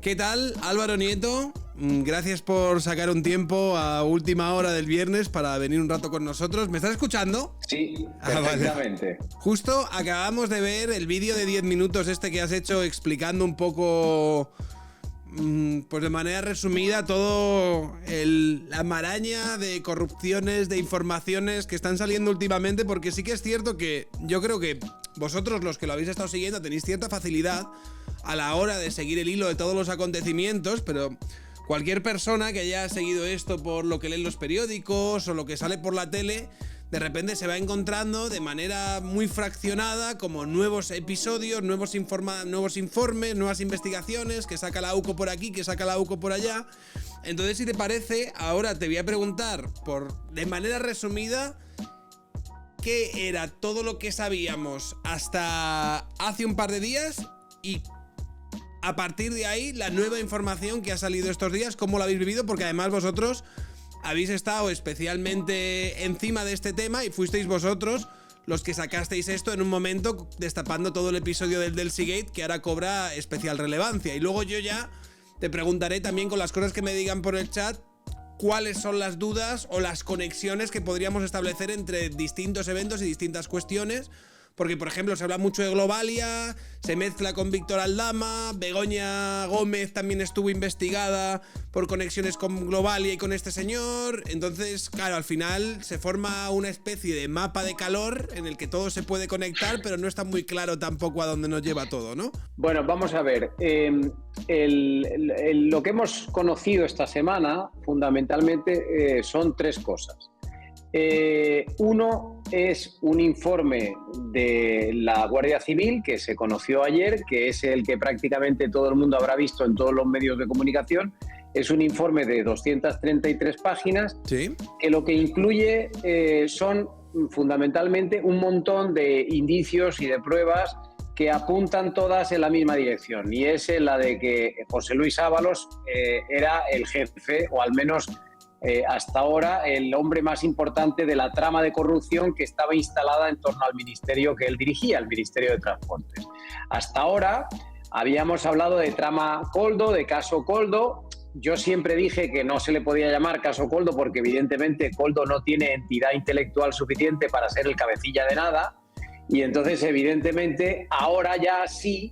¿Qué tal, Álvaro Nieto? Gracias por sacar un tiempo a última hora del viernes para venir un rato con nosotros. ¿Me estás escuchando? Sí, perfectamente. Vale. Justo acabamos de ver el vídeo de 10 minutos que has hecho explicando un poco, pues de manera resumida, todo la maraña de corrupciones, de informaciones que están saliendo últimamente, porque sí que es cierto que yo creo que vosotros, los que lo habéis estado siguiendo, tenéis cierta facilidad a la hora de seguir el hilo de todos los acontecimientos, pero cualquier persona que haya seguido esto por lo que leen los periódicos o lo que sale por la tele, de repente se va encontrando de manera muy fraccionada como nuevos episodios, nuevos informes, nuevas investigaciones, que saca la UCO por aquí, que saca la UCO por allá. Entonces, si te parece, ahora te voy a preguntar de manera resumida qué era todo lo que sabíamos hasta hace un par de días y a partir de ahí la nueva información que ha salido estos días, cómo lo habéis vivido, porque además vosotros habéis estado especialmente encima de este tema y fuisteis vosotros los que sacasteis esto en un momento destapando todo el episodio del Delsigate, que ahora cobra especial relevancia. Y luego yo ya te preguntaré también, con las cosas que me digan por el chat, cuáles son las dudas o las conexiones que podríamos establecer entre distintos eventos y distintas cuestiones. Porque, por ejemplo, se habla mucho de Globalia, se mezcla con Víctor Aldama, Begoña Gómez también estuvo investigada por conexiones con Globalia y con este señor. Entonces, claro, al final se forma una especie de mapa de calor en el que todo se puede conectar, pero no está muy claro tampoco a dónde nos lleva todo, ¿no? Bueno, vamos a ver. Lo que hemos conocido esta semana, fundamentalmente, son tres cosas. Uno es un informe de la Guardia Civil que se conoció ayer, que es el que prácticamente todo el mundo habrá visto en todos los medios de comunicación. Es un informe de 233 páginas, ¿sí?, que lo que incluye son fundamentalmente un montón de indicios y de pruebas que apuntan todas en la misma dirección, y es la de que José Luis Ábalos era el jefe, o al menos hasta ahora el hombre más importante de la trama de corrupción que estaba instalada en torno al ministerio que él dirigía, el Ministerio de Transportes. Hasta ahora habíamos hablado de trama Koldo, de caso Koldo. Yo siempre dije que no se le podía llamar caso Koldo porque evidentemente Koldo no tiene entidad intelectual suficiente para ser el cabecilla de nada, y entonces evidentemente ahora ya sí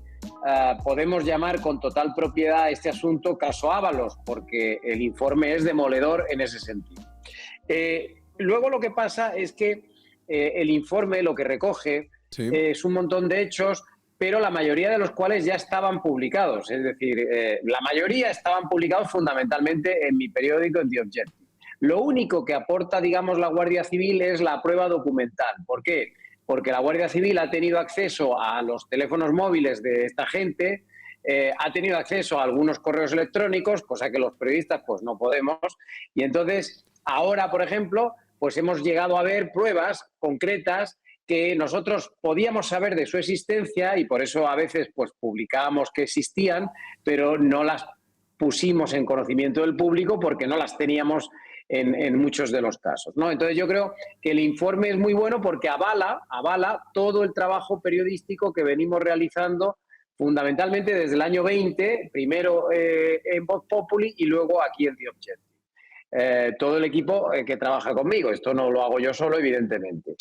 podemos llamar con total propiedad a este asunto caso Ábalos, porque el informe es demoledor en ese sentido. Luego lo que pasa es que el informe lo que recoge, sí, es un montón de hechos, pero la mayoría de los cuales ya estaban publicados. Es decir, la mayoría estaban publicados fundamentalmente en mi periódico, en The Objective. Lo único que aporta, digamos, la Guardia Civil es la prueba documental. ¿Por qué? Porque la Guardia Civil ha tenido acceso a los teléfonos móviles de esta gente, ha tenido acceso a algunos correos electrónicos, cosa que los periodistas pues no podemos, y entonces ahora, por ejemplo, pues hemos llegado a ver pruebas concretas que nosotros podíamos saber de su existencia y por eso a veces pues publicábamos que existían, pero no las pusimos en conocimiento del público porque no las teníamos en muchos de los casos, ¿no? Entonces yo creo que el informe es muy bueno porque avala todo el trabajo periodístico que venimos realizando fundamentalmente desde el año 20, primero en Voz Populi y luego aquí en The Objective. Todo el equipo que trabaja conmigo, esto no lo hago yo solo, evidentemente.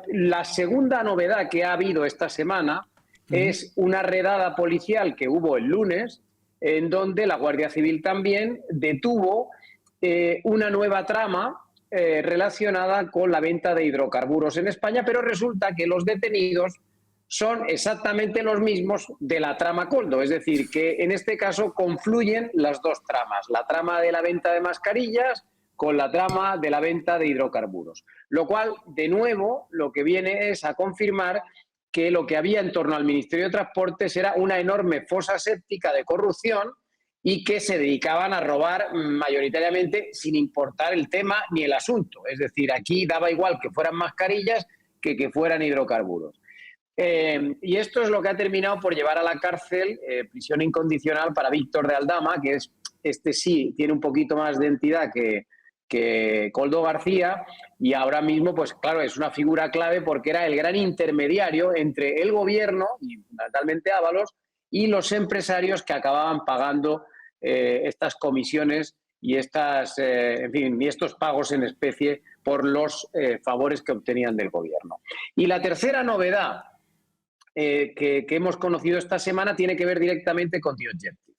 La segunda novedad que ha habido esta semana es una redada policial que hubo el lunes, en donde la Guardia Civil también detuvo una nueva trama relacionada con la venta de hidrocarburos en España, pero resulta que los detenidos son exactamente los mismos de la trama Koldo, es decir, que en este caso confluyen las dos tramas, la trama de la venta de mascarillas con la trama de la venta de hidrocarburos, lo cual, de nuevo, lo que viene es a confirmar que lo que había en torno al Ministerio de Transportes era una enorme fosa séptica de corrupción y que se dedicaban a robar mayoritariamente sin importar el tema ni el asunto. Es decir, aquí daba igual que fueran mascarillas que fueran hidrocarburos. Y esto es lo que ha terminado por llevar a la cárcel, prisión incondicional para Víctor de Aldama, que es, este sí tiene un poquito más de entidad que Koldo García, y ahora mismo, pues claro, es una figura clave porque era el gran intermediario entre el gobierno, y fundamentalmente Ábalos, y los empresarios que acababan pagando estas comisiones y y estos pagos en especie por los favores que obtenían del gobierno. Y la tercera novedad que hemos conocido esta semana tiene que ver directamente con The Objective,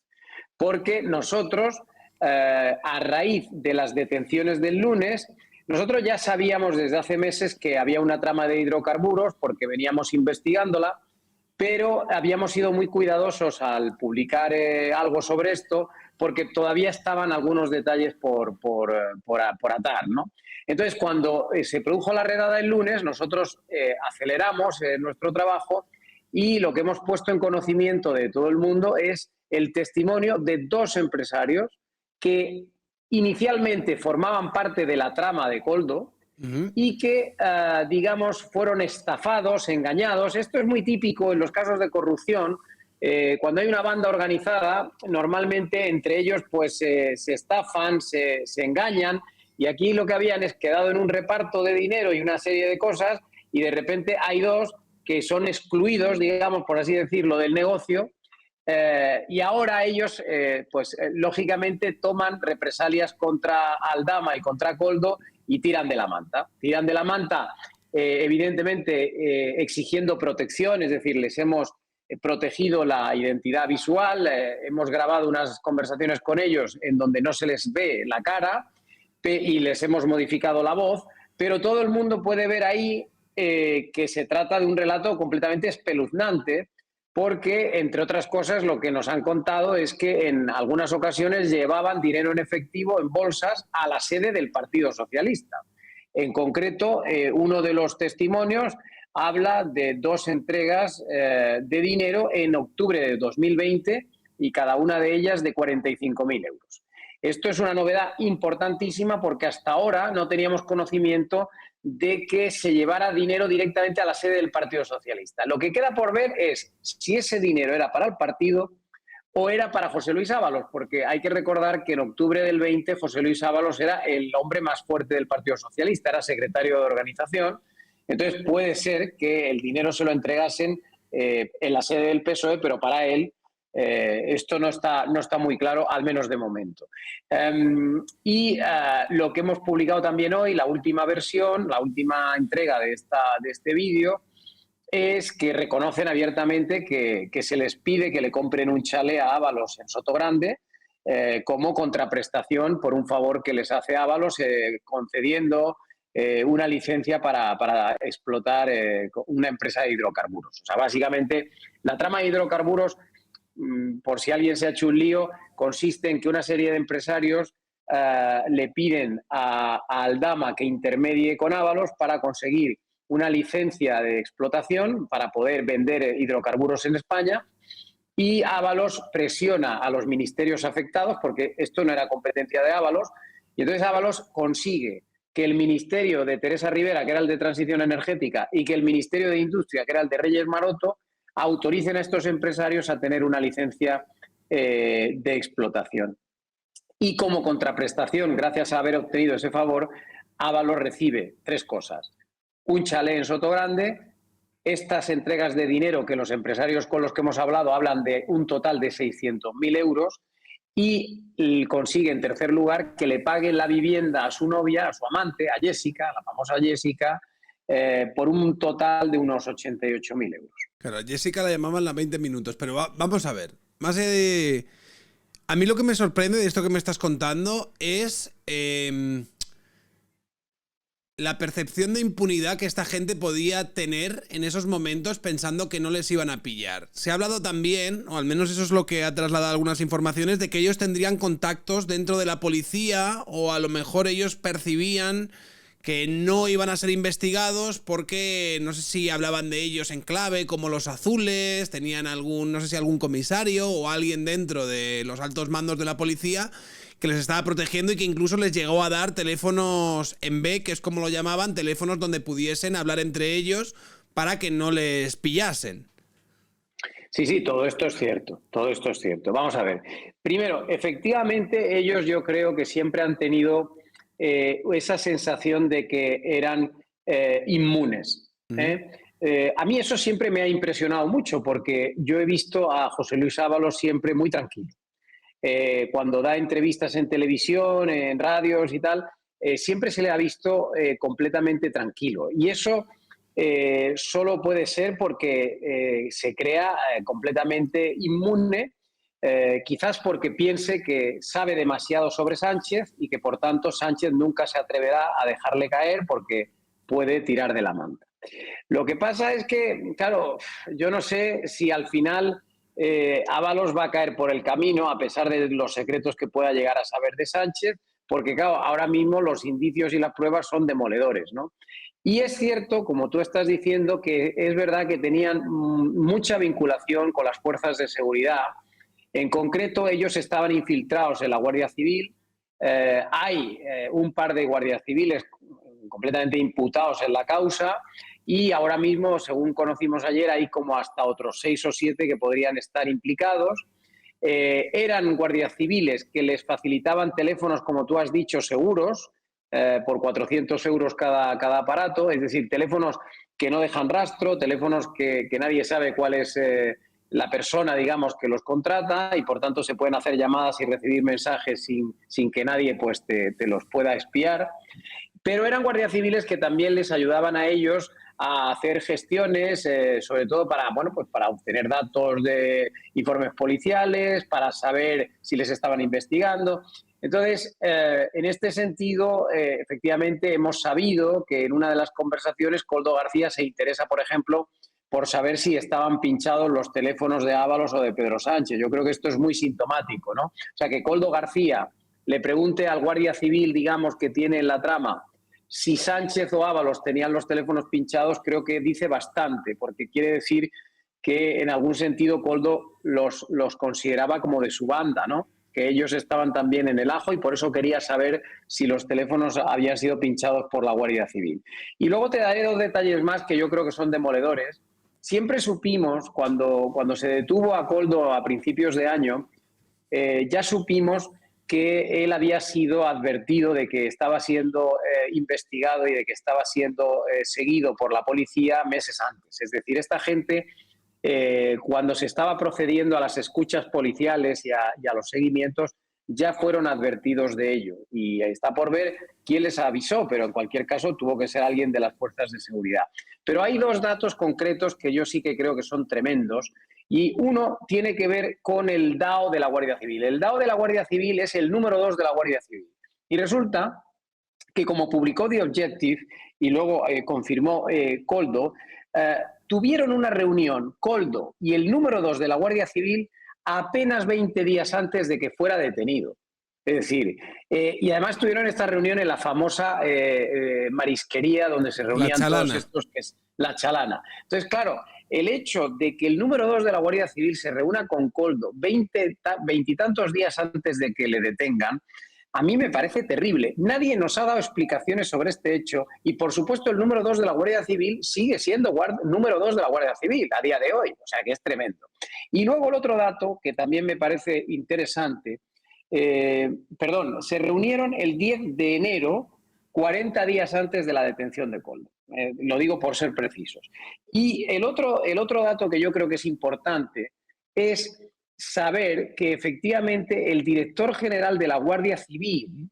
porque nosotros, a raíz de las detenciones del lunes, nosotros ya sabíamos desde hace meses que había una trama de hidrocarburos porque veníamos investigándola, pero habíamos sido muy cuidadosos al publicar algo sobre esto porque todavía estaban algunos detalles por atar, ¿no? Entonces, cuando se produjo la redada el lunes, nosotros aceleramos nuestro trabajo y lo que hemos puesto en conocimiento de todo el mundo es el testimonio de dos empresarios que inicialmente formaban parte de la trama de Koldo y que, digamos, fueron estafados, engañados. Esto es muy típico en los casos de corrupción. Cuando hay una banda organizada, normalmente entre ellos pues se estafan, se engañan, y aquí lo que habían es quedado en un reparto de dinero y una serie de cosas, y de repente hay dos que son excluidos, digamos, por así decirlo, del negocio, y ahora ellos, lógicamente, toman represalias contra Aldama y contra Koldo y tiran de la manta. Tiran de la manta, evidentemente, exigiendo protección, es decir, les hemos protegido la identidad visual, hemos grabado unas conversaciones con ellos en donde no se les ve la cara y les hemos modificado la voz, pero todo el mundo puede ver ahí que se trata de un relato completamente espeluznante, porque, entre otras cosas, lo que nos han contado es que en algunas ocasiones llevaban dinero en efectivo en bolsas a la sede del Partido Socialista. En concreto, uno de los testimonios habla de 2 entregas de dinero en octubre de 2020 y cada una de ellas de 45.000 euros. Esto es una novedad importantísima porque hasta ahora no teníamos conocimiento de que se llevara dinero directamente a la sede del Partido Socialista. Lo que queda por ver es si ese dinero era para el partido o era para José Luis Ábalos, porque hay que recordar que en octubre del 20 José Luis Ábalos era el hombre más fuerte del Partido Socialista, era secretario de organización. Entonces puede ser que el dinero se lo entregasen en la sede del PSOE, pero para él esto no está muy claro, al menos de momento. Lo que hemos publicado también hoy, la última versión, la última entrega de este vídeo, es que reconocen abiertamente que se les pide que le compren un chalet a Ábalos en Sotogrande como contraprestación por un favor que les hace Ábalos concediendo una licencia para explotar una empresa de hidrocarburos. O sea, básicamente, la trama de hidrocarburos, por si alguien se ha hecho un lío, consiste en que una serie de empresarios le piden a Aldama que intermedie con Ábalos para conseguir una licencia de explotación para poder vender hidrocarburos en España, y Ábalos presiona a los ministerios afectados porque esto no era competencia de Ábalos, y entonces Ábalos consigue que el ministerio de Teresa Rivera, que era el de Transición Energética, y que el ministerio de Industria, que era el de Reyes Maroto, autoricen a estos empresarios a tener una licencia de explotación. Y como contraprestación, gracias a haber obtenido ese favor, Ábalos recibe 3 cosas. Un chalet en Sotogrande, estas entregas de dinero que los empresarios con los que hemos hablado hablan de un total de 600.000 euros, y consigue, en tercer lugar, que le paguen la vivienda a su novia, a su amante, a Jessica, la famosa Jessica, por un total de unos 88.000 euros. Claro, a Jessica la llamaban las 20 minutos, pero vamos a ver. A mí lo que me sorprende de esto que me estás contando es la percepción de impunidad que esta gente podía tener en esos momentos pensando que no les iban a pillar. Se ha hablado también, o al menos eso es lo que ha trasladado algunas informaciones, de que ellos tendrían contactos dentro de la policía, o a lo mejor ellos percibían que no iban a ser investigados porque no sé si hablaban de ellos en clave como los azules, tenían no sé si algún comisario o alguien dentro de los altos mandos de la policía que les estaba protegiendo y que incluso les llegó a dar teléfonos en B, que es como lo llamaban, teléfonos donde pudiesen hablar entre ellos para que no les pillasen. Sí, todo esto es cierto, Vamos a ver. Primero, efectivamente, ellos yo creo que siempre han tenido esa sensación de que eran inmunes. A mí eso siempre me ha impresionado mucho porque yo he visto a José Luis Ábalos siempre muy tranquilo. Cuando da entrevistas en televisión, en radios y tal, siempre se le ha visto completamente tranquilo. Y eso solo puede ser porque se crea completamente inmune, quizás porque piense que sabe demasiado sobre Sánchez y que por tanto Sánchez nunca se atreverá a dejarle caer porque puede tirar de la manta. Lo que pasa es que, claro, yo no sé si al final Ábalos va a caer por el camino, a pesar de los secretos que pueda llegar a saber de Sánchez, porque, claro, ahora mismo los indicios y las pruebas son demoledores, ¿no? Y es cierto, como tú estás diciendo, que es verdad que tenían mucha vinculación con las fuerzas de seguridad. En concreto, ellos estaban infiltrados en la Guardia Civil. Hay un par de guardias civiles completamente imputados en la causa y ahora mismo, según conocimos ayer, hay como hasta otros 6 o 7 que podrían estar implicados. Eran guardias civiles que les facilitaban teléfonos, como tú has dicho, seguros, por 400 euros cada aparato, es decir, teléfonos que no dejan rastro, teléfonos que nadie sabe cuál es la persona, digamos, que los contrata y por tanto se pueden hacer llamadas y recibir mensajes sin que nadie pues, te los pueda espiar. Pero eran guardias civiles que también les ayudaban a ellos a hacer gestiones, sobre todo para, bueno, pues para obtener datos de informes policiales, para saber si les estaban investigando. Entonces, en este sentido, efectivamente, hemos sabido que en una de las conversaciones Koldo García se interesa, por ejemplo, por saber si estaban pinchados los teléfonos de Ábalos o de Pedro Sánchez. Yo creo que esto es muy sintomático, ¿no? O sea, que Koldo García le pregunte al guardia civil, digamos, que tiene en la trama, si Sánchez o Ábalos tenían los teléfonos pinchados, creo que dice bastante, porque quiere decir que en algún sentido Koldo los consideraba como de su banda, ¿no? Que ellos estaban también en el ajo y por eso quería saber si los teléfonos habían sido pinchados por la Guardia Civil. Y luego te daré 2 detalles más que yo creo que son demoledores. Siempre supimos, cuando se detuvo a Koldo a principios de año, ya supimos que él había sido advertido de que estaba siendo investigado y de que estaba siendo seguido por la policía meses antes. Es decir, esta gente, cuando se estaba procediendo a las escuchas policiales y a los seguimientos, ya fueron advertidos de ello. Y está por ver quién les avisó, pero en cualquier caso tuvo que ser alguien de las fuerzas de seguridad. Pero hay 2 datos concretos que yo sí que creo que son tremendos. Y uno tiene que ver con el DAO de la Guardia Civil. El DAO de la Guardia Civil es el número 2 de la Guardia Civil. Y resulta que, como publicó The Objective y luego confirmó Koldo, tuvieron una reunión, Koldo y el número 2 de la Guardia Civil, apenas 20 días antes de que fuera detenido. Es decir, y además tuvieron esta reunión en la famosa marisquería donde se reunían todos estos, que es la Chalana. Entonces, claro, el hecho de que el número 2 de la Guardia Civil se reúna con Koldo 20 y tantos días antes de que le detengan, a mí me parece terrible. Nadie nos ha dado explicaciones sobre este hecho y, por supuesto, el número 2 de la Guardia Civil sigue siendo número 2 de la Guardia Civil a día de hoy, o sea que es tremendo. Y luego el otro dato que también me parece interesante, se reunieron el 10 de enero, 40 días antes de la detención de Koldo. Lo digo por ser precisos. Y el otro dato que yo creo que es importante es saber que efectivamente el director general de la Guardia Civil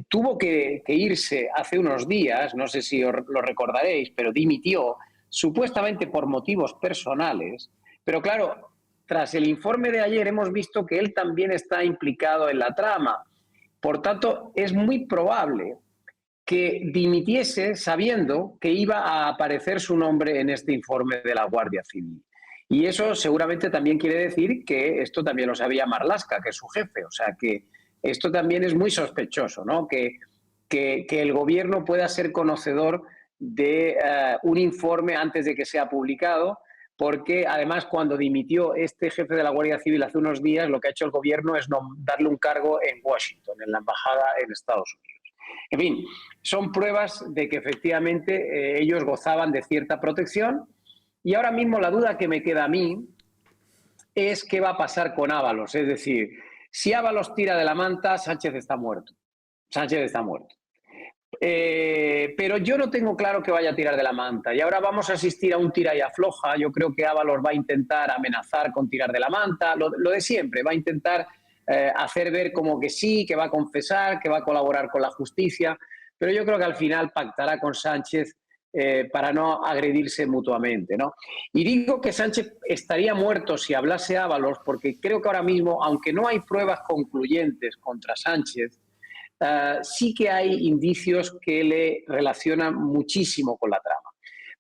tuvo que irse hace unos días, no sé si os lo recordaréis, pero dimitió supuestamente por motivos personales. Pero claro, tras el informe de ayer hemos visto que él también está implicado en la trama. Por tanto, es muy probable que dimitiese sabiendo que iba a aparecer su nombre en este informe de la Guardia Civil. Y eso seguramente también quiere decir que esto también lo sabía Marlaska, que es su jefe. O sea que esto también es muy sospechoso, ¿no? Que el gobierno pueda ser conocedor de un informe antes de que sea publicado, porque además cuando dimitió este jefe de la Guardia Civil hace unos días, lo que ha hecho el gobierno es darle un cargo en Washington, en la embajada en Estados Unidos. En fin, son pruebas de que efectivamente ellos gozaban de cierta protección. Y ahora mismo la duda que me queda a mí es qué va a pasar con Ábalos. Es decir, si Ábalos tira de la manta, Sánchez está muerto. Sánchez está muerto. Pero yo no tengo claro que vaya a tirar de la manta. Y ahora vamos a asistir a un tira y afloja. Yo creo que Ábalos va a intentar amenazar con tirar de la manta, lo de siempre. Va a intentar hacer ver como que sí, que va a confesar, que va a colaborar con la justicia. Pero yo creo que al final pactará con Sánchez para no agredirse mutuamente, ¿no? Y digo que Sánchez estaría muerto si hablase Ábalos, porque creo que ahora mismo, aunque no hay pruebas concluyentes contra Sánchez, sí que hay indicios que le relacionan muchísimo con la trama.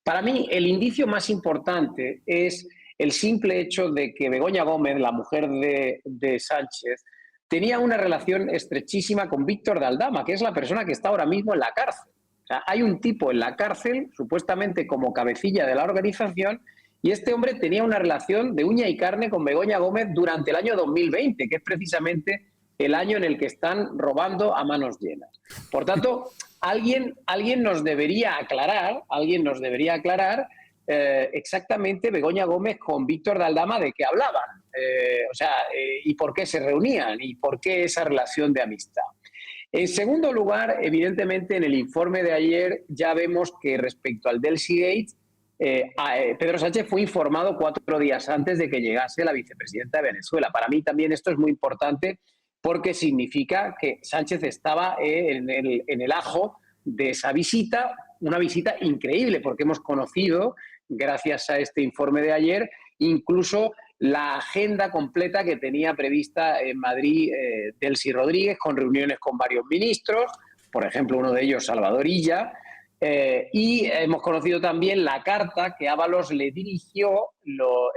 Para mí, el indicio más importante es el simple hecho de que Begoña Gómez, la mujer de Sánchez, tenía una relación estrechísima con Víctor de Aldama, que es la persona que está ahora mismo en la cárcel. O sea, hay un tipo en la cárcel, supuestamente como cabecilla de la organización, y este hombre tenía una relación de uña y carne con Begoña Gómez durante el año 2020, que es precisamente el año en el que están robando a manos llenas. Por tanto, alguien nos debería aclarar exactamente Begoña Gómez con Víctor de Aldama de qué hablaban, y por qué se reunían y por qué esa relación de amistad. En segundo lugar, evidentemente, en el informe de ayer ya vemos que respecto al Delcy Gate, Pedro Sánchez fue informado 4 días antes de que llegase la vicepresidenta de Venezuela. Para mí también esto es muy importante porque significa que Sánchez estaba en el ajo de esa visita, una visita increíble, porque hemos conocido, gracias a este informe de ayer, incluso la agenda completa que tenía prevista en Madrid Delcy Rodríguez, con reuniones con varios ministros, por ejemplo, uno de ellos, Salvador Illa, y hemos conocido también la carta que Ábalos le dirigió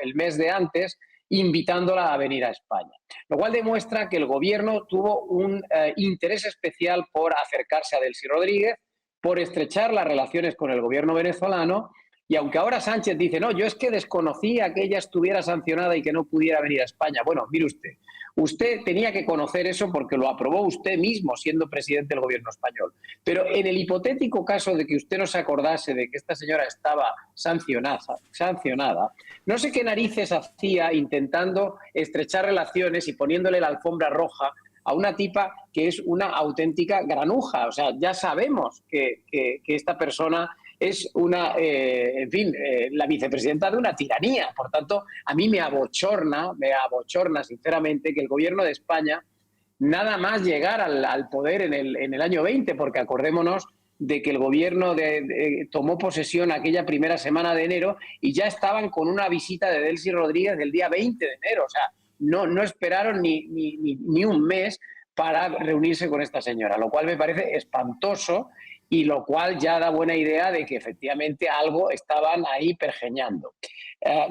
el mes de antes, invitándola a venir a España. Lo cual demuestra que el gobierno tuvo un interés especial por acercarse a Delcy Rodríguez, por estrechar las relaciones con el gobierno venezolano. Y aunque ahora Sánchez dice, no, yo es que desconocía que ella estuviera sancionada y que no pudiera venir a España. Bueno, mire usted tenía que conocer eso porque lo aprobó usted mismo siendo presidente del gobierno español. Pero en el hipotético caso de que usted no se acordase de que esta señora estaba sancionada, no sé qué narices hacía intentando estrechar relaciones y poniéndole la alfombra roja a una tipa que es una auténtica granuja. O sea, ya sabemos que esta persona es la vicepresidenta de una tiranía. Por tanto, a mí me abochorna sinceramente que el gobierno de España, nada más llegar al poder en el año 20, porque acordémonos de que el gobierno tomó posesión aquella primera semana de enero y ya estaban con una visita de Delcy Rodríguez del día 20 de enero. O sea, no esperaron ni un mes para reunirse con esta señora, lo cual me parece espantoso y lo cual ya da buena idea de que efectivamente algo estaban ahí pergeñando.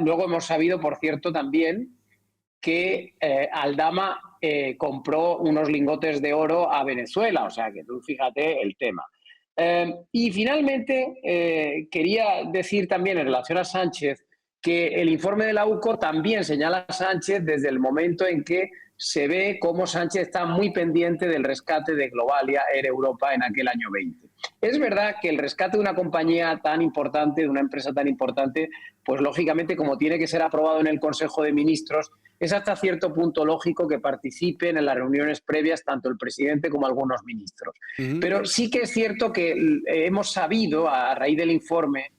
Luego hemos sabido, por cierto, también que Aldama compró unos lingotes de oro a Venezuela, o sea que tú fíjate el tema. Y finalmente quería decir también en relación a Sánchez que el informe de la UCO también señala a Sánchez desde el momento en que se ve cómo Sánchez está muy pendiente del rescate de Globalia Air Europa en aquel año 20. Es verdad que el rescate de una compañía tan importante, de una empresa tan importante, pues lógicamente como tiene que ser aprobado en el Consejo de Ministros, es hasta cierto punto lógico que participen en las reuniones previas tanto el presidente como algunos ministros. Pero sí que es cierto que hemos sabido, a raíz del informe,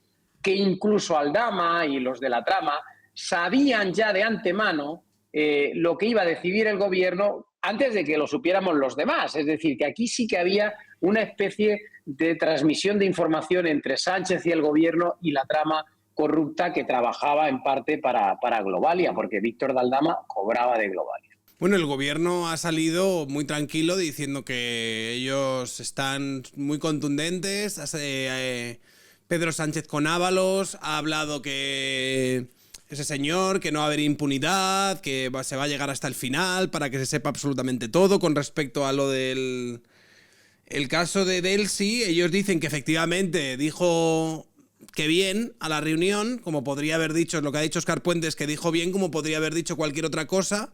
que incluso Aldama y los de la trama sabían ya de antemano lo que iba a decidir el gobierno antes de que lo supiéramos los demás. Es decir, que aquí sí que había una especie de transmisión de información entre Sánchez y el gobierno y la trama corrupta que trabajaba en parte para Globalia, porque Víctor de Aldama cobraba de Globalia. Bueno, el gobierno ha salido muy tranquilo diciendo que ellos están muy contundentes. Pedro Sánchez con Ábalos ha hablado que ese señor, que no va a haber impunidad, que se va a llegar hasta el final para que se sepa absolutamente todo con respecto a lo del caso de Delcy. Ellos dicen que efectivamente dijo que bien a la reunión, como podría haber dicho, lo que ha dicho Óscar Puentes, que dijo bien como podría haber dicho cualquier otra cosa.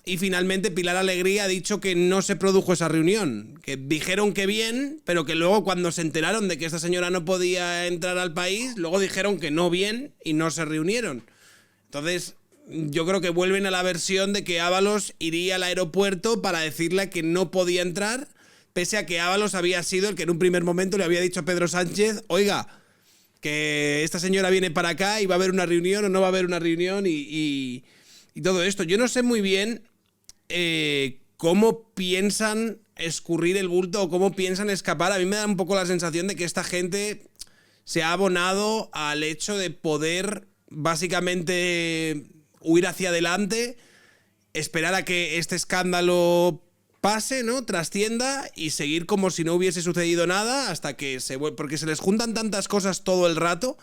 Y finalmente Pilar Alegría ha dicho que no se produjo esa reunión, que dijeron que bien, pero que luego cuando se enteraron de que esta señora no podía entrar al país, luego dijeron que no bien y no se reunieron. Entonces, yo creo que vuelven a la versión de que Ábalos iría al aeropuerto para decirle que no podía entrar, pese a que Ábalos había sido el que en un primer momento le había dicho a Pedro Sánchez, oiga, que esta señora viene para acá y va a haber una reunión o no va a haber una reunión y todo esto. Yo no sé muy bien cómo piensan escurrir el bulto o cómo piensan escapar. A mí me da un poco la sensación de que esta gente se ha abonado al hecho de poder básicamente huir hacia adelante, esperar a que este escándalo pase, ¿no? Trascienda y seguir como si no hubiese sucedido nada hasta que porque se les juntan tantas cosas todo el rato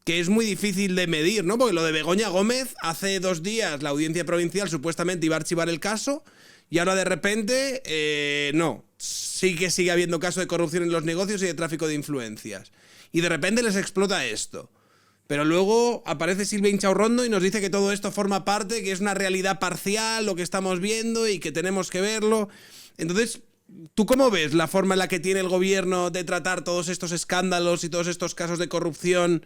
que es muy difícil de medir, ¿no? Porque lo de Begoña Gómez, hace 2 días la audiencia provincial supuestamente iba a archivar el caso y ahora de repente, no. Sí que sigue habiendo caso de corrupción en los negocios y de tráfico de influencias. Y de repente les explota esto. Pero luego aparece Silvia Inchaurrondo y nos dice que todo esto forma parte, que es una realidad parcial lo que estamos viendo y que tenemos que verlo. Entonces, ¿tú cómo ves la forma en la que tiene el gobierno de tratar todos estos escándalos y todos estos casos de corrupción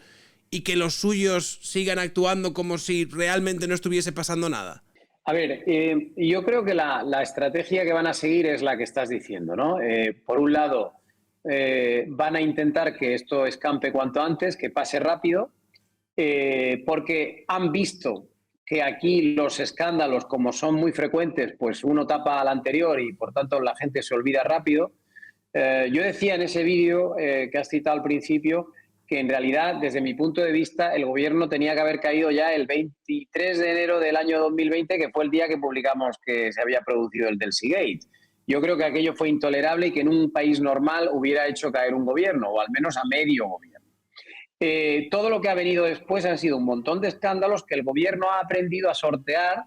y que los suyos sigan actuando como si realmente no estuviese pasando nada? A ver, yo creo que la estrategia que van a seguir es la que estás diciendo, ¿no? Por un lado, van a intentar que esto escampe cuanto antes, que pase rápido, porque han visto que aquí los escándalos, como son muy frecuentes, pues uno tapa al anterior y por tanto la gente se olvida rápido. Yo decía en ese vídeo que has citado al principio que en realidad, desde mi punto de vista, el gobierno tenía que haber caído ya el 23 de enero del año 2020, que fue el día que publicamos que se había producido el del Seagate. Yo creo que aquello fue intolerable y que en un país normal hubiera hecho caer un gobierno, o al menos a medio gobierno. Todo lo que ha venido después han sido un montón de escándalos que el gobierno ha aprendido a sortear,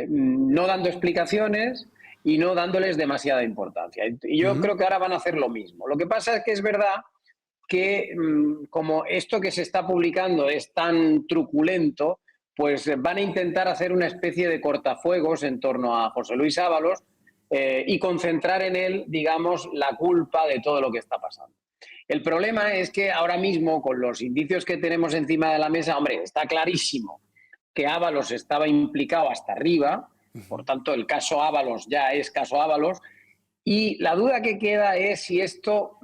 no dando explicaciones y no dándoles demasiada importancia. Y yo creo que ahora van a hacer lo mismo. Lo que pasa es que es verdad que como esto que se está publicando es tan truculento, pues van a intentar hacer una especie de cortafuegos en torno a José Luis Ábalos y concentrar en él, digamos, la culpa de todo lo que está pasando. El problema es que ahora mismo, con los indicios que tenemos encima de la mesa, hombre, está clarísimo que Ábalos estaba implicado hasta arriba, por tanto el caso Ábalos ya es caso Ábalos, y la duda que queda es si esto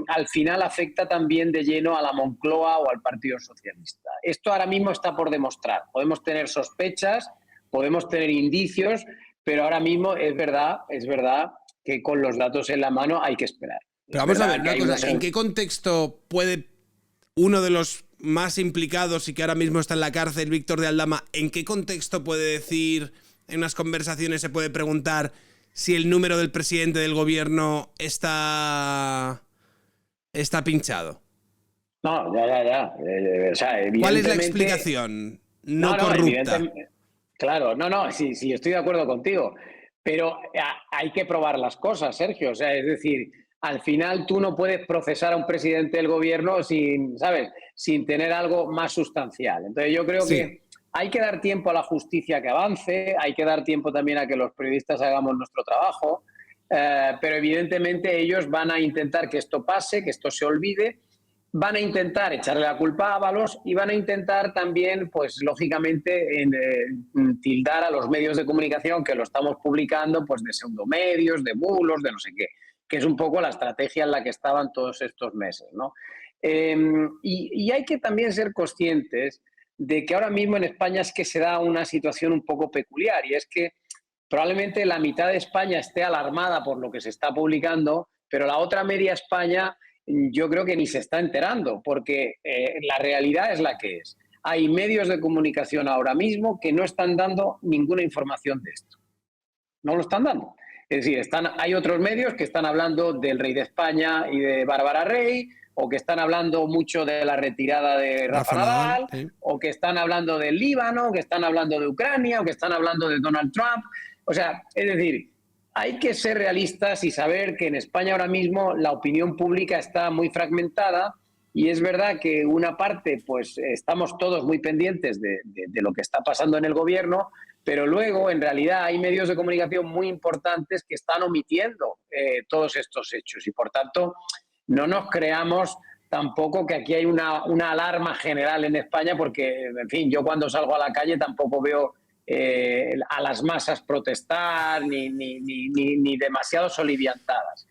al final afecta también de lleno a la Moncloa o al Partido Socialista. Esto ahora mismo está por demostrar. Podemos tener sospechas, podemos tener indicios, pero ahora mismo es verdad que con los datos en la mano hay que esperar. Pero vamos a ver una cosa, ¿en qué contexto puede uno de los más implicados y que ahora mismo está en la cárcel, Víctor de Aldama, en qué contexto puede decir, en unas conversaciones se puede preguntar si el número del presidente del gobierno está pinchado? No, ya. O sea, ¿cuál es la explicación no corrupta? Claro, sí, estoy de acuerdo contigo. Pero hay que probar las cosas, Sergio. O sea, es decir, al final tú no puedes procesar a un presidente del gobierno sin tener algo más sustancial. Entonces yo creo que hay que dar tiempo a la justicia que avance, hay que dar tiempo también a que los periodistas hagamos nuestro trabajo, pero evidentemente ellos van a intentar que esto pase, que esto se olvide, van a intentar echarle la culpa a Ábalos y van a intentar también, pues lógicamente, tildar a los medios de comunicación que lo estamos publicando, pues de pseudomedios, de bulos, de no sé qué, que es un poco la estrategia en la que estaban todos estos meses, ¿no? Y hay que también ser conscientes de que ahora mismo en España es que se da una situación un poco peculiar y es que probablemente la mitad de España esté alarmada por lo que se está publicando, pero la otra media España yo creo que ni se está enterando porque la realidad es la que es. Hay medios de comunicación ahora mismo que no están dando ninguna información de esto. No lo están dando. Es decir, hay otros medios que están hablando del rey de España y de Bárbara Rey, o que están hablando mucho de la retirada de Rafa Nadal, sí, o que están hablando del Líbano, o que están hablando de Ucrania, o que están hablando de Donald Trump. O sea, es decir, hay que ser realistas y saber que en España ahora mismo la opinión pública está muy fragmentada y es verdad que una parte, pues estamos todos muy pendientes de lo que está pasando en el gobierno, pero luego en realidad hay medios de comunicación muy importantes que están omitiendo todos estos hechos y por tanto no nos creamos tampoco que aquí hay una alarma general en España porque, en fin, yo cuando salgo a la calle tampoco veo a las masas protestar ni demasiado soliviantadas.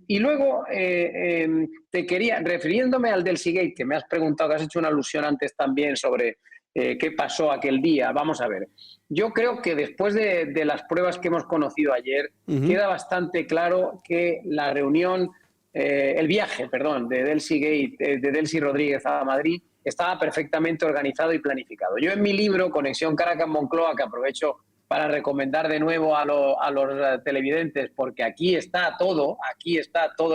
Y luego te quería, refiriéndome al Delsigate, que me has preguntado, que has hecho una alusión antes también sobre qué pasó aquel día. Vamos a ver. Yo creo que después de las pruebas que hemos conocido ayer, queda bastante claro que la reunión, el viaje, perdón, de Delcy Rodríguez a Madrid estaba perfectamente organizado y planificado. Yo en mi libro, Conexión Caracas-Moncloa, que aprovecho para recomendar de nuevo a los televidentes, porque aquí está todo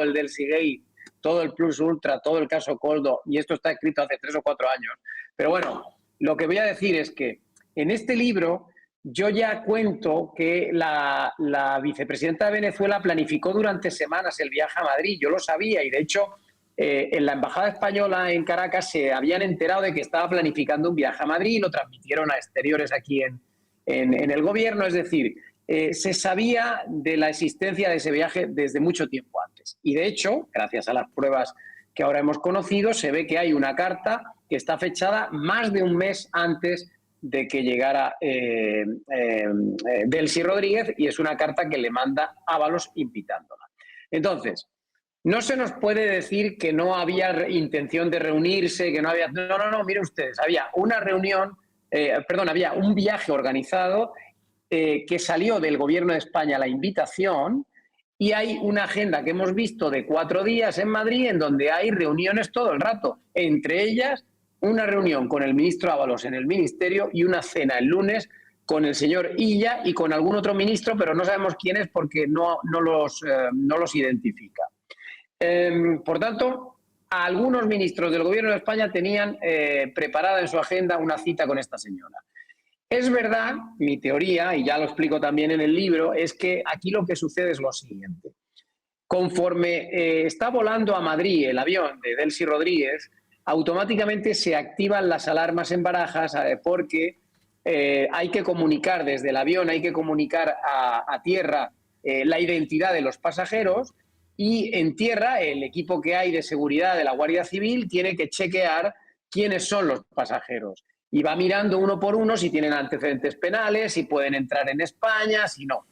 el Delsigate, todo el Plus Ultra, todo el caso Coldo, y esto está escrito hace 3 o 4 años. Pero bueno, lo que voy a decir es que en este libro yo ya cuento que la vicepresidenta de Venezuela planificó durante semanas el viaje a Madrid. Yo lo sabía y, de hecho, en la Embajada Española en Caracas se habían enterado de que estaba planificando un viaje a Madrid y lo transmitieron a exteriores aquí en el gobierno. Es decir, se sabía de la existencia de ese viaje desde mucho tiempo antes. Y, de hecho, gracias a las pruebas que ahora hemos conocido, se ve que hay una carta que está fechada más de un mes antes de que llegara Delcy Rodríguez, y es una carta que le manda Ábalos invitándola. Entonces, no se nos puede decir que no había intención de reunirse, que no había... No, miren ustedes, había una reunión, había un viaje organizado que salió del Gobierno de España la invitación, y hay una agenda que hemos visto de 4 días en Madrid en donde hay reuniones todo el rato, entre ellas una reunión con el ministro Ábalos en el ministerio y una cena el lunes con el señor Illa y con algún otro ministro, pero no sabemos quién es porque no los identifica. Por tanto, algunos ministros del Gobierno de España tenían preparada en su agenda una cita con esta señora. Es verdad, mi teoría, y ya lo explico también en el libro, es que aquí lo que sucede es lo siguiente. Conforme está volando a Madrid el avión de Delcy Rodríguez, automáticamente se activan las alarmas en Barajas porque hay que comunicar desde el avión, hay que comunicar a tierra la identidad de los pasajeros, y en tierra el equipo que hay de seguridad de la Guardia Civil tiene que chequear quiénes son los pasajeros. Y va mirando uno por uno si tienen antecedentes penales, si pueden entrar en España, si no.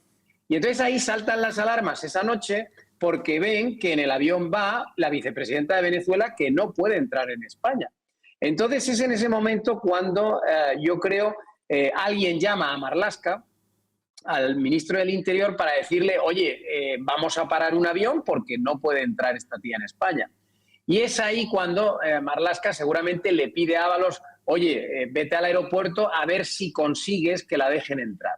Y entonces ahí saltan las alarmas esa noche porque ven que en el avión va la vicepresidenta de Venezuela, que no puede entrar en España. Entonces es en ese momento cuando yo creo alguien llama a Marlaska, al ministro del Interior, para decirle, oye, vamos a parar un avión porque no puede entrar esta tía en España. Y es ahí cuando Marlaska seguramente le pide a Ábalos, oye, vete al aeropuerto a ver si consigues que la dejen entrar.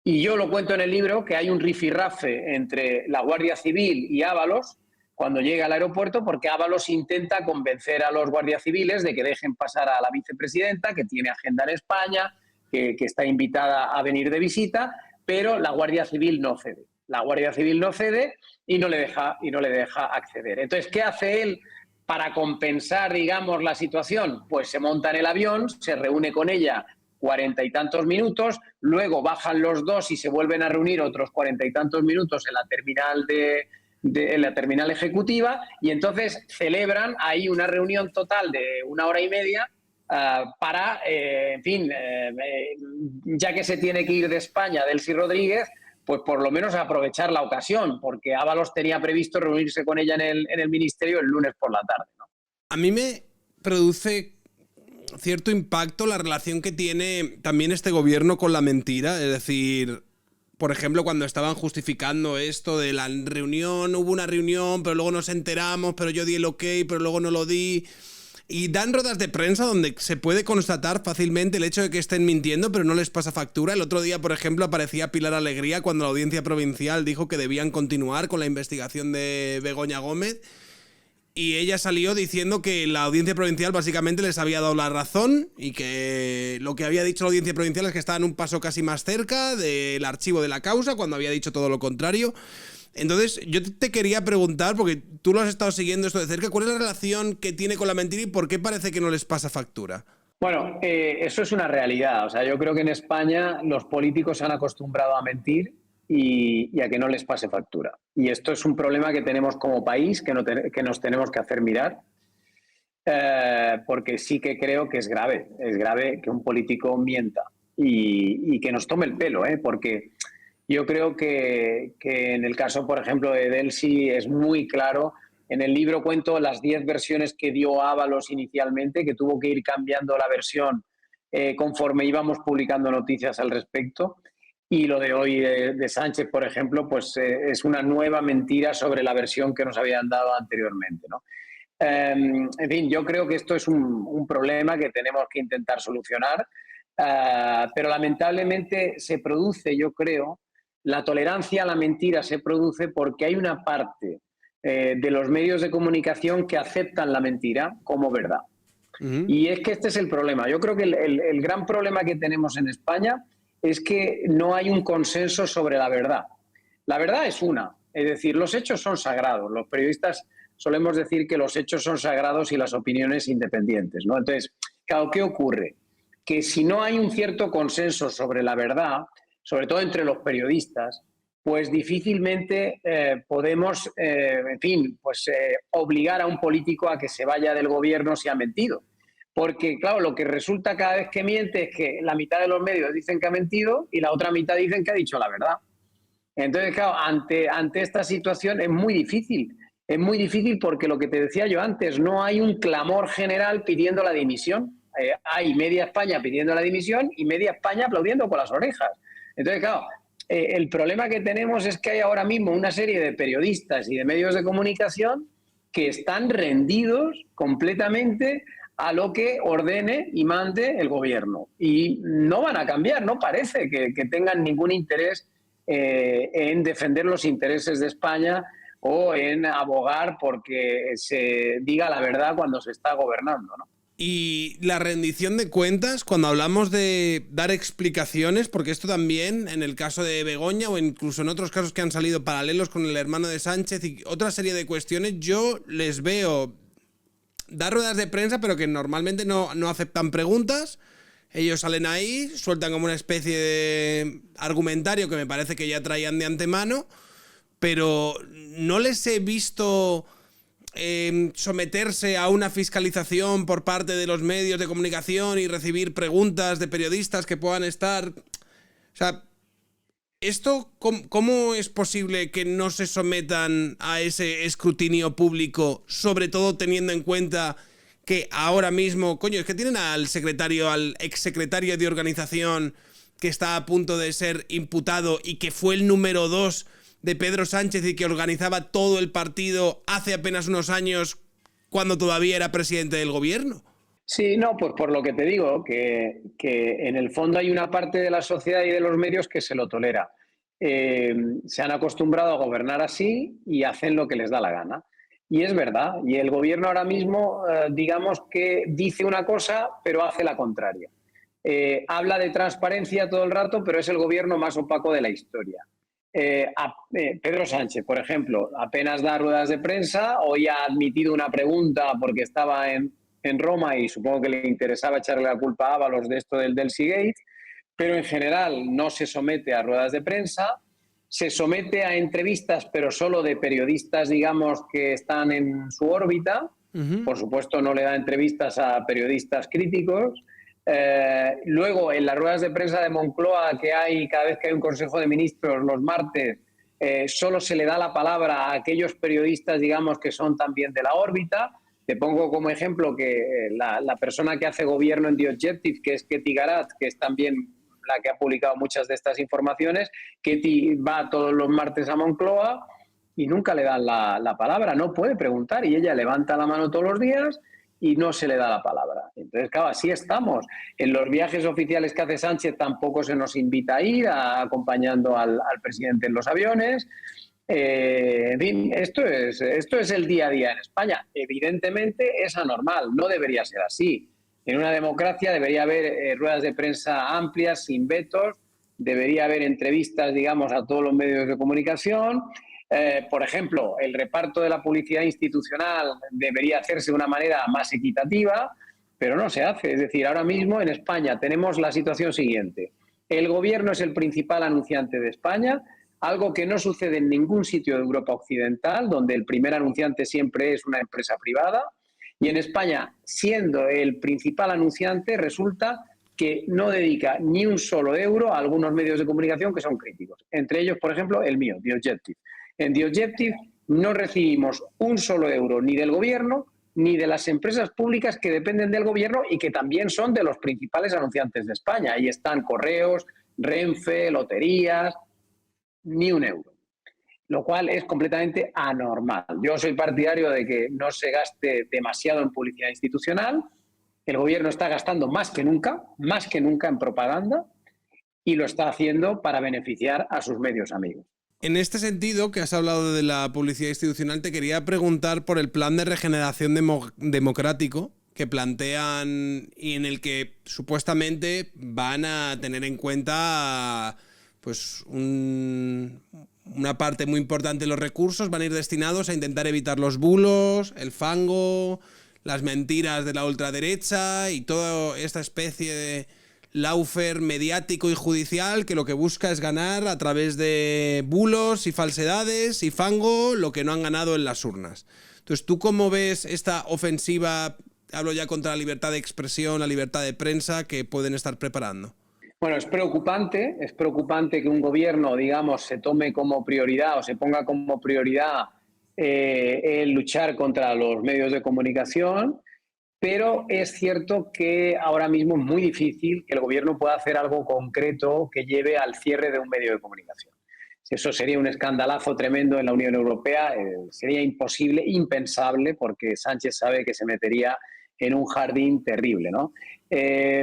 Y yo lo cuento en el libro, que hay un rifirrafe entre la Guardia Civil y Ábalos cuando llega al aeropuerto, porque Ábalos intenta convencer a los guardias civiles de que dejen pasar a la vicepresidenta, que tiene agenda en España, que está invitada a venir de visita, pero la Guardia Civil no cede. La Guardia Civil no cede y no le deja acceder. Entonces, ¿qué hace él para compensar, digamos, la situación? Pues se monta en el avión, se reúne con ella 40 y tantos minutos, luego bajan los dos y se vuelven a reunir otros 40 y tantos minutos en la terminal ejecutiva, y entonces celebran ahí una reunión total de 1 hora y media para, ya que se tiene que ir de España Delcy Rodríguez, pues por lo menos aprovechar la ocasión, porque Ábalos tenía previsto reunirse con ella en el ministerio el lunes por la tarde, ¿no? A mí me produce cierto impacto la relación que tiene también este gobierno con la mentira. Es decir, por ejemplo, cuando estaban justificando esto de la reunión, hubo una reunión, pero luego nos enteramos, pero yo di el ok, pero luego no lo di. Y dan ruedas de prensa donde se puede constatar fácilmente el hecho de que estén mintiendo, pero no les pasa factura. El otro día, por ejemplo, aparecía Pilar Alegría cuando la Audiencia Provincial dijo que debían continuar con la investigación de Begoña Gómez. Y ella salió diciendo que la Audiencia Provincial básicamente les había dado la razón y que lo que había dicho la Audiencia Provincial es que estaban un paso casi más cerca del archivo de la causa, cuando había dicho todo lo contrario. Entonces, yo te quería preguntar, porque tú lo has estado siguiendo esto de cerca, ¿cuál es la relación que tiene con la mentira y por qué parece que no les pasa factura? Bueno, eso es una realidad. O sea, yo creo que en España los políticos se han acostumbrado a mentir y a que no les pase factura. Y esto es un problema que tenemos como país, que nos tenemos que hacer mirar, porque sí que creo que es grave que un político mienta. y que nos tome el pelo, porque yo creo que en el caso, por ejemplo, de Delsi es muy claro. En el libro cuento las 10 versiones que dio Ábalos inicialmente, que tuvo que ir cambiando la versión conforme íbamos publicando noticias al respecto. Y lo de hoy de Sánchez, por ejemplo, pues es una nueva mentira sobre la versión que nos habían dado anteriormente, ¿no? En fin, yo creo que esto es un problema que tenemos que intentar solucionar, pero lamentablemente se produce, yo creo, la tolerancia a la mentira se produce porque hay una parte de los medios de comunicación que aceptan la mentira como verdad. Y es que este es el problema. Yo creo que el gran problema que tenemos en España es que no hay un consenso sobre la verdad. La verdad es una, es decir, los hechos son sagrados. Los periodistas solemos decir que los hechos son sagrados y las opiniones independientes, ¿no? Entonces, claro, ¿qué ocurre? Que si no hay un cierto consenso sobre la verdad, sobre todo entre los periodistas, pues difícilmente podemos, en fin, pues obligar a un político a que se vaya del gobierno si ha mentido. Porque, claro, lo que resulta cada vez que miente es que la mitad de los medios dicen que ha mentido y la otra mitad dicen que ha dicho la verdad. Entonces, claro, ante esta situación es muy difícil. Es muy difícil porque lo que te decía yo antes, no hay un clamor general pidiendo la dimisión. Hay media España pidiendo la dimisión y media España aplaudiendo con las orejas. Entonces, claro, el problema que tenemos es que hay ahora mismo una serie de periodistas y de medios de comunicación que están rendidos completamente a lo que ordene y mande el gobierno. Y no van a cambiar, no parece que tengan ningún interés en defender los intereses de España o en abogar porque se diga la verdad cuando se está gobernando, ¿no? Y la rendición de cuentas, cuando hablamos de dar explicaciones, porque esto también, en el caso de Begoña o incluso en otros casos que han salido paralelos con el hermano de Sánchez y otra serie de cuestiones, yo les veo dar ruedas de prensa, pero que normalmente no aceptan preguntas. Ellos salen ahí, sueltan como una especie de argumentario que me parece que ya traían de antemano, pero no les he visto someterse a una fiscalización por parte de los medios de comunicación y recibir preguntas de periodistas que puedan estar... O sea, ¿esto cómo es posible que no se sometan a ese escrutinio público, sobre todo teniendo en cuenta que ahora mismo, coño, es que tienen al exsecretario de organización que está a punto de ser imputado y que fue el número 2 de Pedro Sánchez y que organizaba todo el partido hace apenas unos años cuando todavía era presidente del gobierno? Sí, no, pues por lo que te digo, que en el fondo hay una parte de la sociedad y de los medios que se lo tolera. Se han acostumbrado a gobernar así y hacen lo que les da la gana. Y es verdad, y el gobierno ahora mismo, digamos que dice una cosa, pero hace la contraria. Habla de transparencia todo el rato, pero es el gobierno más opaco de la historia. Pedro Sánchez, por ejemplo, apenas da ruedas de prensa, hoy ha admitido una pregunta porque estaba en Roma y supongo que le interesaba echarle la culpa a Ábalos de esto del Delsigate, pero en general no se somete a ruedas de prensa, se somete a entrevistas, pero solo de periodistas, digamos, que están en su órbita. Por supuesto, no le da entrevistas a periodistas críticos. Luego, en las ruedas de prensa de Moncloa que hay cada vez que hay un Consejo de Ministros los martes, solo se le da la palabra a aquellos periodistas, digamos, que son también de la órbita. Te pongo como ejemplo que la persona que hace gobierno en The Objective, que es Ketty Garat, que es también la que ha publicado muchas de estas informaciones, Ketty va todos los martes a Moncloa y nunca le dan la palabra, no puede preguntar y ella levanta la mano todos los días y no se le da la palabra. Entonces, claro, así estamos. En los viajes oficiales que hace Sánchez tampoco se nos invita a ir acompañando al presidente en los aviones. En fin, esto es el día a día en España. Evidentemente es anormal, no debería ser así. En una democracia debería haber ruedas de prensa amplias, sin vetos, debería haber entrevistas, digamos, a todos los medios de comunicación. Por ejemplo, el reparto de la publicidad institucional debería hacerse de una manera más equitativa, pero no se hace. Es decir, ahora mismo en España tenemos la situación siguiente. El gobierno es el principal anunciante de España, algo que no sucede en ningún sitio de Europa Occidental, donde el primer anunciante siempre es una empresa privada. Y en España, siendo el principal anunciante, resulta que no dedica ni un solo euro a algunos medios de comunicación que son críticos. Entre ellos, por ejemplo, el mío, The Objective. En The Objective no recibimos un solo euro ni del gobierno ni de las empresas públicas que dependen del gobierno y que también son de los principales anunciantes de España. Ahí están Correos, Renfe, Loterías, ni un euro, lo cual es completamente anormal. Yo soy partidario de que no se gaste demasiado en publicidad institucional. El gobierno está gastando más que nunca en propaganda, y lo está haciendo para beneficiar a sus medios amigos. En este sentido, que has hablado de la publicidad institucional, te quería preguntar por el plan de regeneración democrático que plantean y en el que supuestamente van a tener en cuenta pues una parte muy importante de los recursos, van a ir destinados a intentar evitar los bulos, el fango, las mentiras de la ultraderecha y toda esta especie de lawfare mediático y judicial que lo que busca es ganar a través de bulos y falsedades y fango lo que no han ganado en las urnas. Entonces, ¿tú cómo ves esta ofensiva, hablo ya contra la libertad de expresión, la libertad de prensa, que pueden estar preparando? Bueno, es preocupante que un gobierno, digamos, se tome como prioridad o se ponga como prioridad el luchar contra los medios de comunicación. Pero es cierto que ahora mismo es muy difícil que el gobierno pueda hacer algo concreto que lleve al cierre de un medio de comunicación. Eso sería un escandalazo tremendo en la Unión Europea, sería imposible, impensable, porque Sánchez sabe que se metería en un jardín terrible, ¿no?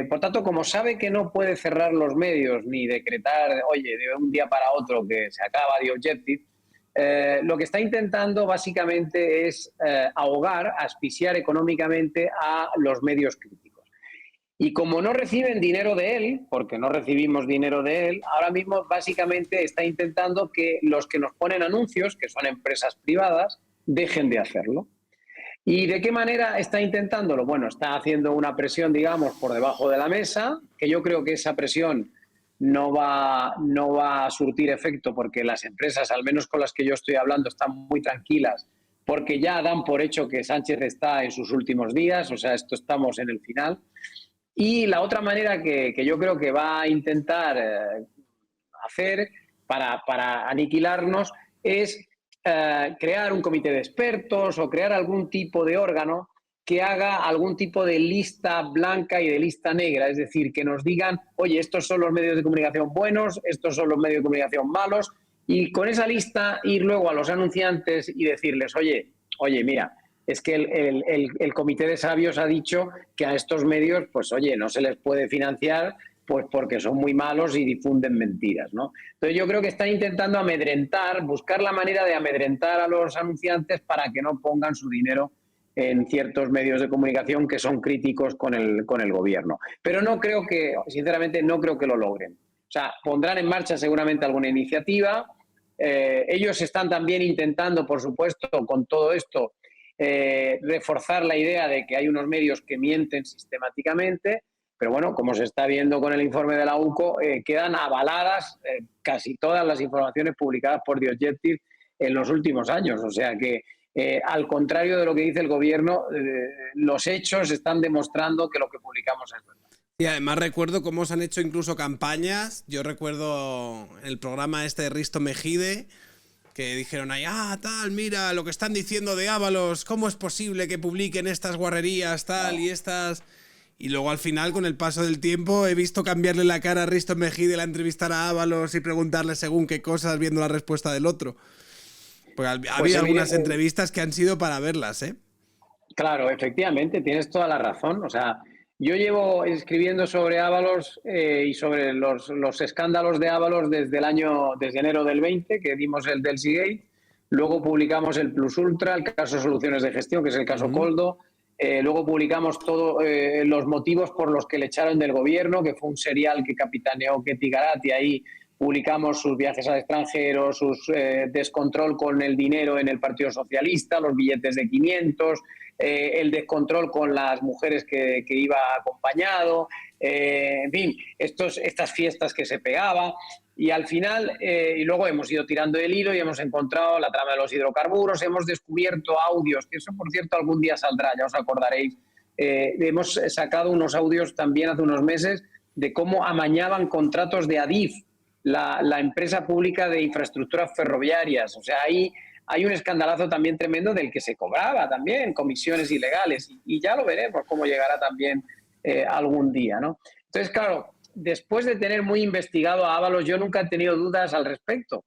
Por tanto, como sabe que no puede cerrar los medios ni decretar, oye, de un día para otro que se acaba The Objective, lo que está intentando básicamente es ahogar, asfixiar económicamente a los medios críticos. Y como no reciben dinero de él, porque no recibimos dinero de él, ahora mismo básicamente está intentando que los que nos ponen anuncios, que son empresas privadas, dejen de hacerlo. ¿Y de qué manera está intentándolo? Bueno, está haciendo una presión, digamos, por debajo de la mesa, que yo creo que esa presión no va a surtir efecto, porque las empresas, al menos con las que yo estoy hablando, están muy tranquilas, porque ya dan por hecho que Sánchez está en sus últimos días, o sea, estamos en el final. Y la otra manera que yo creo que va a intentar hacer para aniquilarnos es crear un comité de expertos o crear algún tipo de órgano que haga algún tipo de lista blanca y de lista negra, es decir, que nos digan, oye, estos son los medios de comunicación buenos, estos son los medios de comunicación malos, y con esa lista ir luego a los anunciantes y decirles, oye, mira, es que el comité de sabios ha dicho que a estos medios, pues oye, no se les puede financiar pues porque son muy malos y difunden mentiras, ¿no? Entonces yo creo que están intentando amedrentar, buscar la manera de amedrentar a los anunciantes para que no pongan su dinero en ciertos medios de comunicación que son críticos con el gobierno. Pero no creo que, sinceramente, no creo que lo logren. O sea, pondrán en marcha seguramente alguna iniciativa. Ellos están también intentando, por supuesto, con todo esto, reforzar la idea de que hay unos medios que mienten sistemáticamente, pero bueno, como se está viendo con el informe de la UCO, quedan avaladas casi todas las informaciones publicadas por The Objective en los últimos años. O sea que al contrario de lo que dice el gobierno, los hechos están demostrando que lo que publicamos es verdad. Y además recuerdo cómo se han hecho incluso campañas. Yo recuerdo el programa este de Risto Mejide, que dijeron ahí, tal, mira lo que están diciendo de Ábalos, ¿cómo es posible que publiquen estas guarrerías, tal, y estas? Y luego al final, con el paso del tiempo, he visto cambiarle la cara a Risto Mejide, la entrevistar a Ábalos y preguntarle según qué cosas, viendo la respuesta del otro. Pues ha habido algunas entrevistas que han sido para verlas, ¿eh? Claro, efectivamente, tienes toda la razón. O sea, yo llevo escribiendo sobre Ábalos y sobre los escándalos de Ábalos desde enero del 20, que dimos el Delsigate. Luego publicamos el Plus Ultra, el caso Soluciones de Gestión, que es el caso Coldo. Luego publicamos todos los motivos por los que le echaron del gobierno, que fue un serial que capitaneó Ketty Garati. Ahí publicamos sus viajes al extranjero, su descontrol con el dinero en el Partido Socialista, los billetes de 500, el descontrol con las mujeres que iba acompañado, en fin, estas fiestas que se pegaba. Y al final, y luego hemos ido tirando el hilo y hemos encontrado la trama de los hidrocarburos, hemos descubierto audios, que eso por cierto algún día saldrá, ya os acordaréis. Hemos sacado unos audios también hace unos meses de cómo amañaban contratos de Adif, la empresa pública de infraestructuras ferroviarias. O sea, hay un escandalazo también tremendo del que se cobraba también comisiones ilegales, y ya lo veremos cómo llegará también algún día, ¿no? Entonces, claro, después de tener muy investigado a Ábalos, yo nunca he tenido dudas al respecto.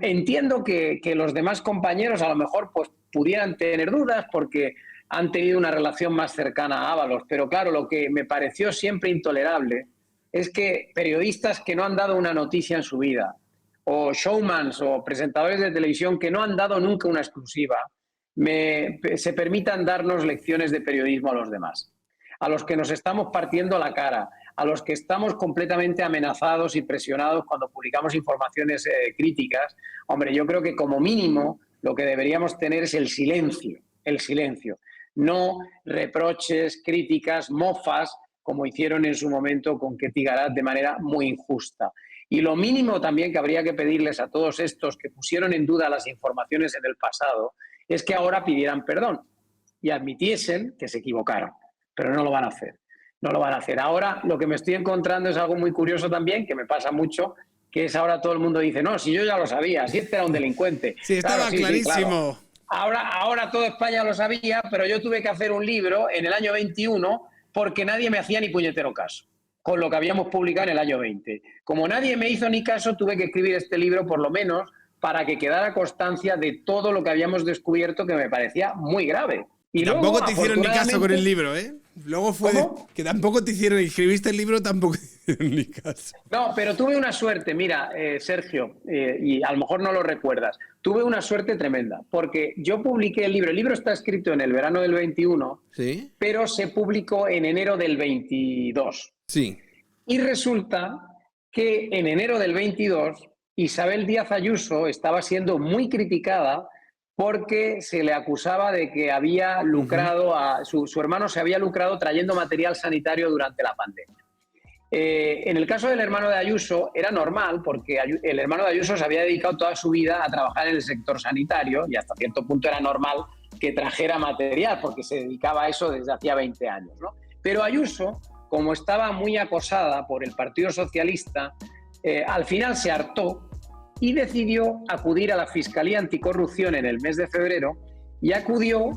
Entiendo que los demás compañeros a lo mejor pues pudieran tener dudas porque han tenido una relación más cercana a Ábalos, pero claro, lo que me pareció siempre intolerable es que periodistas que no han dado una noticia en su vida, o showmans o presentadores de televisión que no han dado nunca una exclusiva, se permitan darnos lecciones de periodismo a los demás, a los que nos estamos partiendo la cara, a los que estamos completamente amenazados y presionados cuando publicamos informaciones críticas. Hombre, yo creo que como mínimo lo que deberíamos tener es el silencio, no reproches, críticas, mofas, como hicieron en su momento con Ketty Garat de manera muy injusta. Y lo mínimo también que habría que pedirles a todos estos que pusieron en duda las informaciones en el pasado es que ahora pidieran perdón y admitiesen que se equivocaron, pero no lo van a hacer. No lo van a hacer. Ahora lo que me estoy encontrando es algo muy curioso también, que me pasa mucho, que es ahora todo el mundo dice, no, si yo ya lo sabía, si este era un delincuente. Sí, estaba claro, clarísimo. Sí, claro. Ahora toda España lo sabía, pero yo tuve que hacer un libro en el año 21 porque nadie me hacía ni puñetero caso con lo que habíamos publicado en el año 20. Como nadie me hizo ni caso, tuve que escribir este libro por lo menos para que quedara constancia de todo lo que habíamos descubierto, que me parecía muy grave. Y tampoco luego, te hicieron ni caso con el libro, ¿eh? Luego fue que tampoco te hicieron, escribiste el libro, tampoco te hicieron ni caso. No, pero tuve una suerte, mira, Sergio, y a lo mejor no lo recuerdas, tuve una suerte tremenda, porque yo publiqué el libro está escrito en el verano del 21, ¿sí? Pero se publicó en enero del 22. Sí. Y resulta que en enero del 22, Isabel Díaz Ayuso estaba siendo muy criticada porque se le acusaba de que había lucrado, su hermano se había lucrado trayendo material sanitario durante la pandemia. En el caso del hermano de Ayuso era normal porque el hermano de Ayuso se había dedicado toda su vida a trabajar en el sector sanitario y hasta cierto punto era normal que trajera material porque se dedicaba a eso desde hacía 20 años, ¿no? Pero Ayuso, como estaba muy acosada por el Partido Socialista, al final se hartó y decidió acudir a la Fiscalía Anticorrupción en el mes de febrero y acudió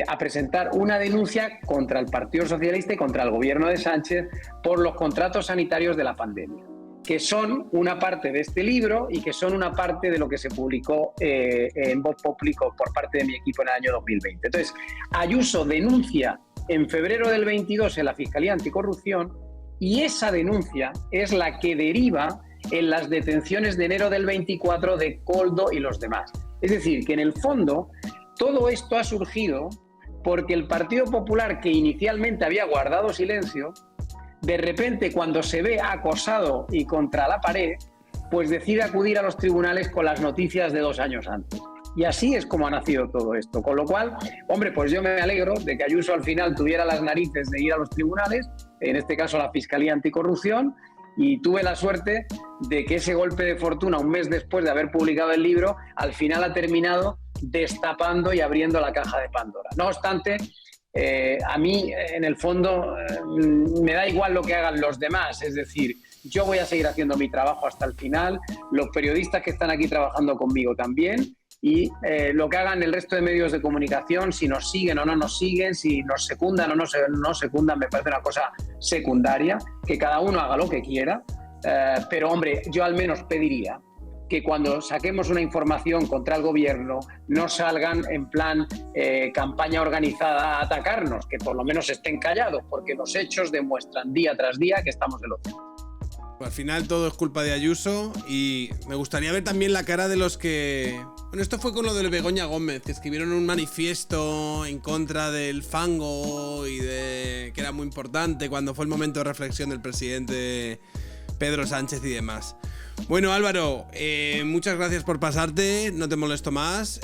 a presentar una denuncia contra el Partido Socialista y contra el gobierno de Sánchez por los contratos sanitarios de la pandemia, que son una parte de este libro y que son una parte de lo que se publicó en Voz Populi por parte de mi equipo en el año 2020. Entonces, Ayuso denuncia en febrero del 22 en la Fiscalía Anticorrupción y esa denuncia es la que deriva en las detenciones de enero del 24 de Koldo y los demás. Es decir, que en el fondo todo esto ha surgido porque el Partido Popular, que inicialmente había guardado silencio, de repente cuando se ve acosado y contra la pared, pues decide acudir a los tribunales con las noticias de 2 años antes. Y así es como ha nacido todo esto. Con lo cual, hombre, pues yo me alegro de que Ayuso al final tuviera las narices de ir a los tribunales, en este caso a la Fiscalía Anticorrupción, y tuve la suerte de que ese golpe de fortuna, un mes después de haber publicado el libro, al final ha terminado destapando y abriendo la caja de Pandora. No obstante, a mí, en el fondo, me da igual lo que hagan los demás. Es decir, yo voy a seguir haciendo mi trabajo hasta el final, los periodistas que están aquí trabajando conmigo también, y lo que hagan el resto de medios de comunicación, si nos siguen o no nos siguen, si nos secundan o no secundan, me parece una cosa secundaria, que cada uno haga lo que quiera, pero hombre, yo al menos pediría que cuando saquemos una información contra el gobierno no salgan en plan campaña organizada a atacarnos, que por lo menos estén callados, porque los hechos demuestran día tras día que estamos en lo cierto. Al final todo es culpa de Ayuso y me gustaría ver también la cara de los que... Bueno, esto fue con lo de Begoña Gómez, que escribieron un manifiesto en contra del fango y de que era muy importante cuando fue el momento de reflexión del presidente Pedro Sánchez y demás. Bueno, Álvaro, muchas gracias por pasarte, no te molesto más.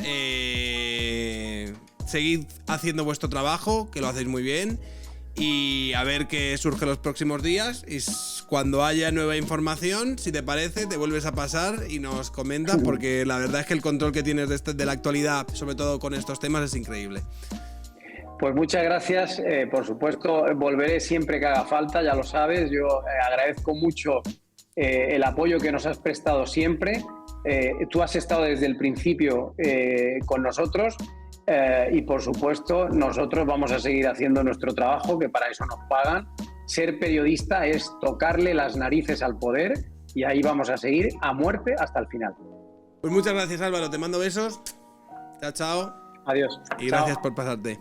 Seguid haciendo vuestro trabajo, que lo hacéis muy bien. Y a ver qué surge los próximos días. Y cuando haya nueva información, si te parece, te vuelves a pasar y nos comentas, porque la verdad es que el control que tienes de la actualidad, sobre todo con estos temas, es increíble. Pues muchas gracias. Por supuesto, volveré siempre que haga falta, ya lo sabes. Yo agradezco mucho el apoyo que nos has prestado siempre. Tú has estado desde el principio con nosotros y, por supuesto, nosotros vamos a seguir haciendo nuestro trabajo, que para eso nos pagan. Ser periodista es tocarle las narices al poder y ahí vamos a seguir a muerte hasta el final. Pues muchas gracias, Álvaro. Te mando besos. Chao, chao. Adiós. Y Chao. gracias por pasarte.